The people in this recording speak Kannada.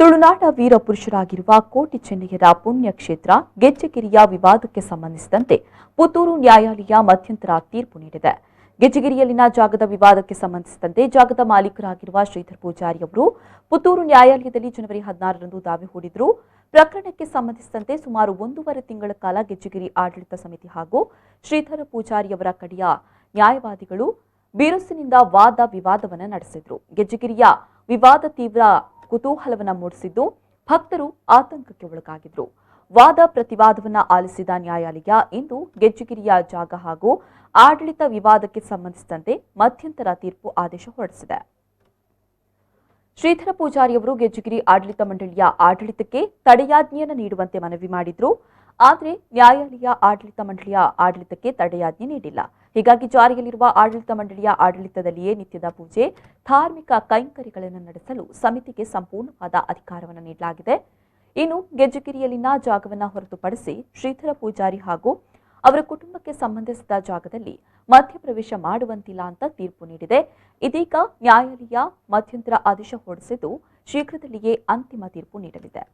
ತುಳುನಾಡ ವೀರ ಪುರುಷರಾಗಿರುವ ಕೋಟಿ ಚೆನ್ನಯ್ಯರ ಪುಣ್ಯಕ್ಷೇತ್ರ ಗೆಜ್ಜೆಗಿರಿಯ ವಿವಾದಕ್ಕೆ ಸಂಬಂಧಿಸಿದಂತೆ ಪುತ್ತೂರು ನ್ಯಾಯಾಲಯ ಮಧ್ಯಂತರ ತೀರ್ಪು ನೀಡಿದೆ. ಗೆಜ್ಜೆಗಿರಿಯಲ್ಲಿನ ಜಾಗದ ವಿವಾದಕ್ಕೆ ಸಂಬಂಧಿಸಿದಂತೆ ಜಾಗದ ಮಾಲೀಕರಾಗಿರುವ ಶ್ರೀಧರ್ ಪೂಜಾರಿ ಅವರು ಪುತ್ತೂರು ನ್ಯಾಯಾಲಯದಲ್ಲಿ ಜನವರಿ 16ರಂದು ದಾವೆ ಹೂಡಿದ್ರು. ಪ್ರಕರಣಕ್ಕೆ ಸಂಬಂಧಿಸಿದಂತೆ ಸುಮಾರು 1.5 ತಿಂಗಳ ಕಾಲ ಗೆಜ್ಜೆಗಿರಿ ಆಡಳಿತ ಸಮಿತಿ ಹಾಗೂ ಶ್ರೀಧರ ಪೂಜಾರಿಯವರ ಕಡೆಯ ನ್ಯಾಯವಾದಿಗಳು ಬಿರುಸಿನಿಂದ ವಾದ ವಿವಾದವನ್ನು ನಡೆಸಿದ್ರು. ಗೆಜ್ಜೆಗಿರಿಯ ವಿವಾದ ತೀವ್ರ ಕುತೂಹಲವನ್ನ ಮೂಡಿಸಿದ್ದು ಭಕ್ತರು ಆತಂಕಕ್ಕೆ ಒಳಗಾಗಿದ್ರು. ವಾದ ಪ್ರತಿವಾದವನ್ನ ಆಲಿಸಿದ ನ್ಯಾಯಾಲಯ ಇಂದು ಗೆಜ್ಜೆಗಿರಿಯ ಜಾಗ ಹಾಗೂ ಆಡಳಿತ ವಿವಾದಕ್ಕೆ ಸಂಬಂಧಿಸಿದಂತೆ ಮಧ್ಯಂತರ ತೀರ್ಪು ಆದೇಶ ಹೊರಡಿಸಿದೆ. ಶ್ರೀಧರ ಪೂಜಾರಿಯವರು ಗೆಜ್ಜೆಗಿರಿ ಆಡಳಿತ ಮಂಡಳಿಯ ಆಡಳಿತಕ್ಕೆ ತಡೆಯಾಜ್ಞೆಯನ್ನು ನೀಡುವಂತೆ ಮನವಿ ಮಾಡಿದ್ರು. ಆದರೆ ನ್ಯಾಯಾಲಯ ಆಡಳಿತ ಮಂಡಳಿಯ ಆಡಳಿತಕ್ಕೆ ತಡೆಯಾಜ್ಞೆ ನೀಡಿಲ್ಲ. ಹೀಗಾಗಿ ಜಾರಿಯಲ್ಲಿರುವ ಆಡಳಿತ ಮಂಡಳಿಯ ಆಡಳಿತದಲ್ಲಿಯೇ ನಿತ್ಯದ ಪೂಜೆ, ಧಾರ್ಮಿಕ ಕೈಂಕರ್ಯಗಳನ್ನು ನಡೆಸಲು ಸಮಿತಿಗೆ ಸಂಪೂರ್ಣವಾದ ಅಧಿಕಾರವನ್ನು ನೀಡಲಾಗಿದೆ. ಇನ್ನು ಗೆಜ್ಜೆಗಿರಿಯಲ್ಲಿನ ಜಾಗವನ್ನು ಹೊರತುಪಡಿಸಿ ಶ್ರೀಧರ ಪೂಜಾರಿ ಹಾಗೂ ಅವರ ಕುಟುಂಬಕ್ಕೆ ಸಂಬಂಧಿಸಿದ ಜಾಗದಲ್ಲಿ ಮಧ್ಯಪ್ರವೇಶ ಮಾಡುವಂತಿಲ್ಲ ಅಂತ ತೀರ್ಪು ನೀಡಿದೆ. ಇದೀಗ ನ್ಯಾಯಾಲಯ ಮಧ್ಯಂತರ ಆದೇಶ ಹೊರಡಿಸಿದ್ದು ಶೀಘ್ರದಲ್ಲಿಯೇ ಅಂತಿಮ ತೀರ್ಪು ನೀಡಲಿದೆ.